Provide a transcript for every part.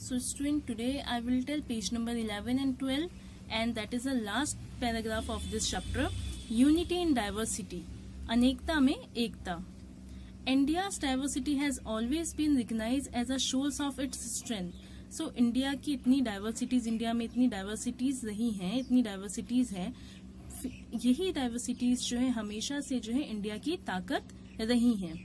So student, today I will tell page number 11 and 12, and that is the last paragraph of this chapter. Unity in diversity. अनेकता में एकता. India's diversity has always been recognized as a source of its strength. So India की इतनी diversities, India में इतनी diversities रही हैं, इतनी diversities हैं, यही डाइवर्सिटीज जो है हमेशा से जो है इंडिया की ताकत रही हैं.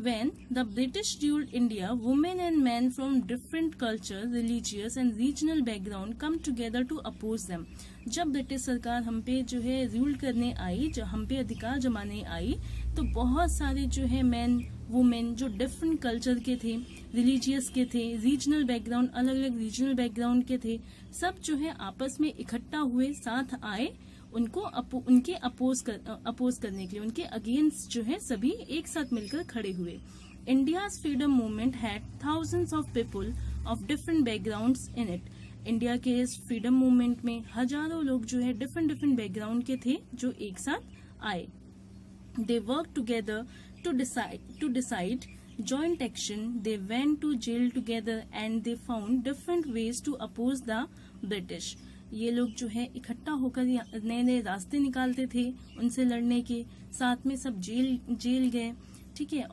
When the British ruled India, women and men from different culture, religious and regional background come together to oppose them. जब ब्रिटिश सरकार हम पे जो है रूल करने आई, जब हम पे अधिकार जमाने आई, तो बहुत सारे जो है मैन वुमेन जो डिफरेंट कल्चर के थे, रिलीजियस के थे, रीजनल बैकग्राउंड, अलग अलग रीजनल बैकग्राउंड के थे, सब जो है आपस में इकट्ठा हुए, साथ आए उनको उनके अपोज करने के लिए, उनके अगेंस्ट जो है सभी एक साथ मिलकर खड़े हुए. India's freedom movement had thousands of people of different backgrounds in it. India के इस फ्रीडम मूवमेंट में हजारों लोग जो है डिफरेंट बैकग्राउंड के थे जो एक साथ आए. They work together to decide joint action. They went to jail together and they found different ways to oppose the British. ये लोग जो है इकट्ठा होकर नए नए रास्ते निकालते थे उनसे लड़ने के, साथ में सब जेल गए, ठीक है,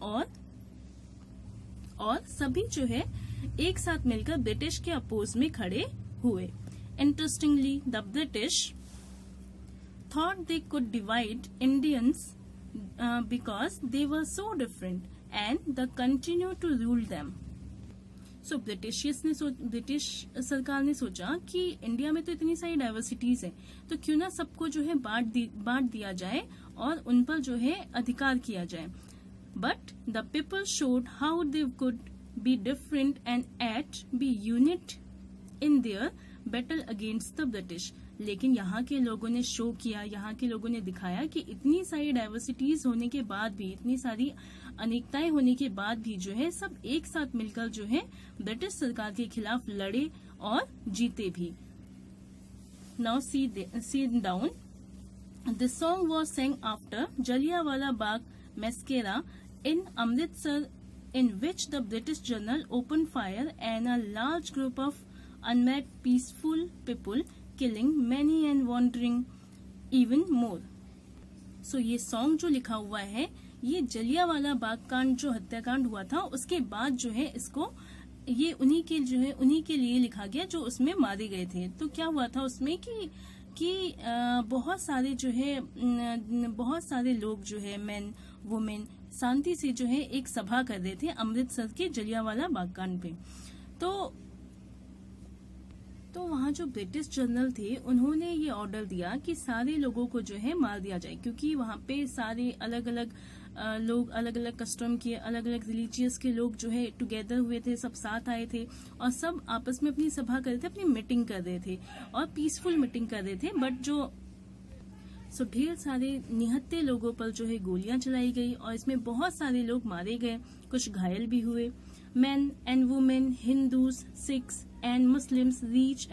और सभी जो है एक साथ मिलकर ब्रिटिश के अपोज में खड़े हुए. Interestingly the British thought they could divide Indians because they were so different and the continue to rule them. So British सरकार ने सोचा कि इंडिया में तो इतनी सारी डाइवर्सिटीज है, तो क्यों ना सबको जो है बांट दिया जाए और उन पर जो है अधिकार किया जाए. But the people showed how they could be different and yet be unit in their battle against the British. लेकिन यहाँ के लोगों ने शो किया, यहाँ के लोगों ने दिखाया कि इतनी सारी डाइवर्सिटीज होने के बाद भी, इतनी सारी अनेकताएं होने के बाद भी जो है सब एक साथ मिलकर जो है ब्रिटिश सरकार के खिलाफ लड़े और जीते भी. Now see down. This song was sang after Jallianwala Bagh massacre in Amritsar, in which the British general opened fire and a large group of unmet peaceful people, killing many and wounding even more. So ये song जो लिखा हुआ है ये जलियांवाला बाग कांड जो हत्याकांड हुआ था उसके बाद जो है इसको ये उन्हीं के लिए लिखा गया जो उसमें मारे गए थे. तो क्या हुआ था उसमें कि बहुत सारे जो है बहुत सारे लोग जो है मैन वुमेन शांति से जो है एक सभा कर रहे थे अमृतसर के जलियांवाला बाग कांड पे. तो वहाँ जो ब्रिटिश जनरल थे उन्होंने ये ऑर्डर दिया कि सारे लोगों को जो है मार दिया जाए, क्योंकि वहाँ पे सारे अलग अलग लोग, अलग अलग कस्टम के, अलग अलग रिलीजियस के लोग जो है टुगेदर हुए थे, सब साथ आए थे और सब आपस में अपनी सभा कर रहे थे, अपनी मीटिंग कर रहे थे और पीसफुल मीटिंग कर रहे थे. बट ढेर सारे निहत्थे लोगों पर जो है गोलियां चलाई गई और इसमें बहुत सारे लोग मारे गए, कुछ घायल भी हुए. Men and women, Hindus, Sikhs and Muslims, rich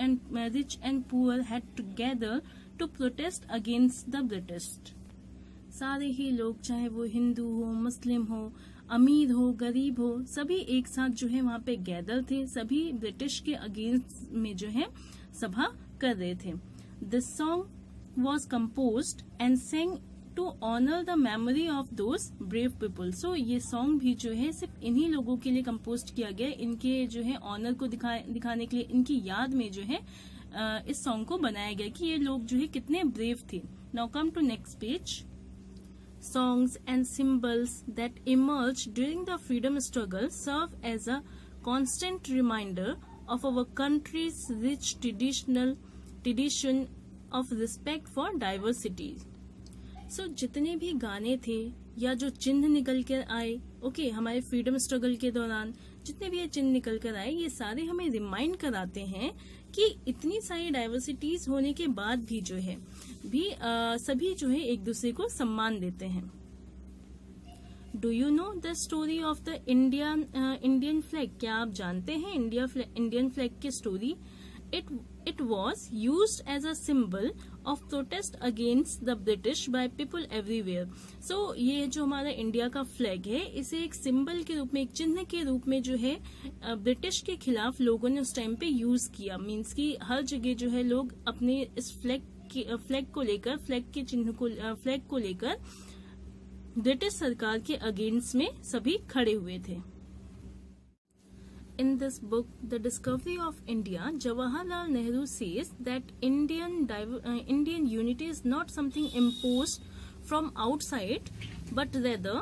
and poor had together to protest against the British. सारे ही लोग, चाहे वो हिंदू हो, मुस्लिम हो, अमीर हो, गरीब हो, सभी एक साथ जो है वहाँ पे गैदर थे, सभी ब्रिटिश के अगेंस्ट में जो है सभा कर रहे थे. This song was composed and sang to honor the memory of those brave people. So ये सॉन्ग भी जो है सिर्फ इन्हीं लोगों के लिए कंपोज किया गया, इनके जो है ऑनर को दिखाने के लिए, इनकी याद में जो है इस सॉन्ग को बनाया गया कि ये लोग जो है कितने ब्रेव थे. Now come to next page. Songs and symbols that emerged during the freedom struggle serve as a constant reminder of our country's rich tradition of respect for diversity. So जितने भी गाने थे या जो चिन्ह निकल कर आए, ओके, हमारे फ्रीडम स्ट्रगल के दौरान जितने भी ये चिन्ह निकल कर आए, ये सारे हमें रिमाइंड कराते हैं कि इतनी सारी डाइवर्सिटीज होने के बाद भी जो है सभी जो है एक दूसरे को सम्मान देते हैं. Do you know the story of the Indian flag? क्या आप जानते हैं इंडियन फ्लैग की story? It was used as a symbol of protest against the British by people everywhere. So ये जो हमारा इंडिया का फ्लैग है, इसे एक सिंबल के रूप में, एक चिन्ह के रूप में जो है ब्रिटिश के खिलाफ लोगों ने उस टाइम पे यूज किया. मीन्स कि हर जगह जो है लोग अपने इस फ्लैग को लेकर, फ्लैग को लेकर ब्रिटिश सरकार के अगेंस्ट में सभी खड़े हुए थे. In this book, The Discovery of India, Jawaharlal Nehru says that Indian unity is not something imposed from outside, but rather,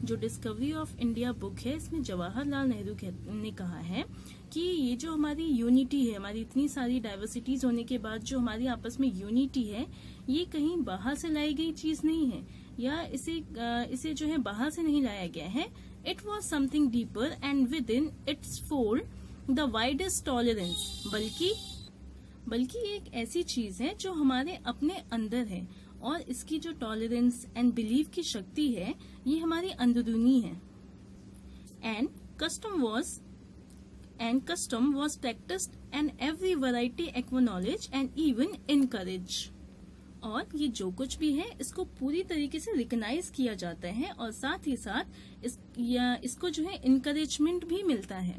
जो डिस्कवरी ऑफ इंडिया बुक है, इसमें जवाहरलाल नेहरू ने कहा है कि ये जो हमारी यूनिटी है, हमारी इतनी सारी डाइवर्सिटीज होने के बाद जो हमारी आपस में यूनिटी है, ये कहीं बाहर से लाई गई चीज नहीं है, या इसे जो है बाहर से नहीं लाया गया है. It was something deeper and within its fold the widest tolerance. बल्कि एक ऐसी चीज है जो हमारे अपने अंदर है, और इसकी जो टॉलरेंस एंड बिलीव की शक्ति है, ये हमारी अंदरूनी है. And custom was practiced and every variety acknowledged and even encouraged. और ये जो कुछ भी है, इसको पूरी तरीके से रिकॉग्नाइज किया जाता है, और साथ ही साथ इसको जो है इनकरेजमेंट भी मिलता है.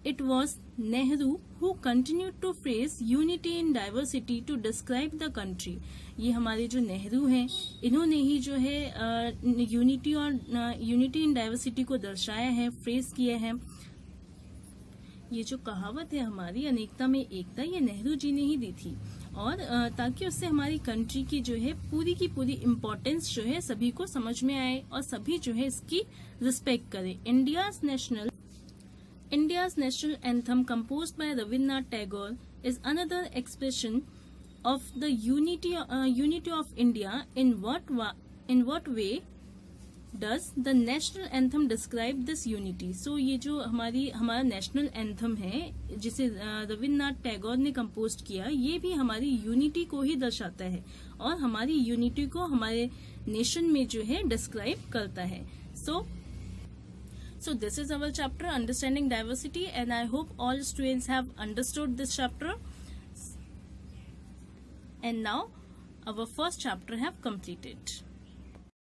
It was Nehru who continued to phrase unity in diversity to describe the country. ये हमारे जो नेहरू हैं, इन्होंने ही जो है यूनिटी इन डाइवर्सिटी को दर्शाया है, फ्रेज किया है. ये जो कहावत है हमारी, अनेकता में एकता, ये नेहरू जी ने ही दी थी, और ताकि उससे हमारी कंट्री की जो है पूरी की पूरी इम्पोर्टेंस जो है सभी को समझ में आए, और सभी जो है इसकी रिस्पेक्ट करें. India's national anthem composed bye Rabindranath Tagore is another expression of the unity of India. In what way Does the national anthem describe this unity? So ये जो हमारा नेशनल एंथम है, जिसे रविन्द्रनाथ टैगोर ने कंपोज किया, ये भी हमारी यूनिटी को ही दर्शाता है, और हमारी यूनिटी को हमारे नेशन में जो है डिस्क्राइब करता है. So this is our chapter, Understanding Diversity, and I hope all students have understood this chapter. And now our first chapter have completed.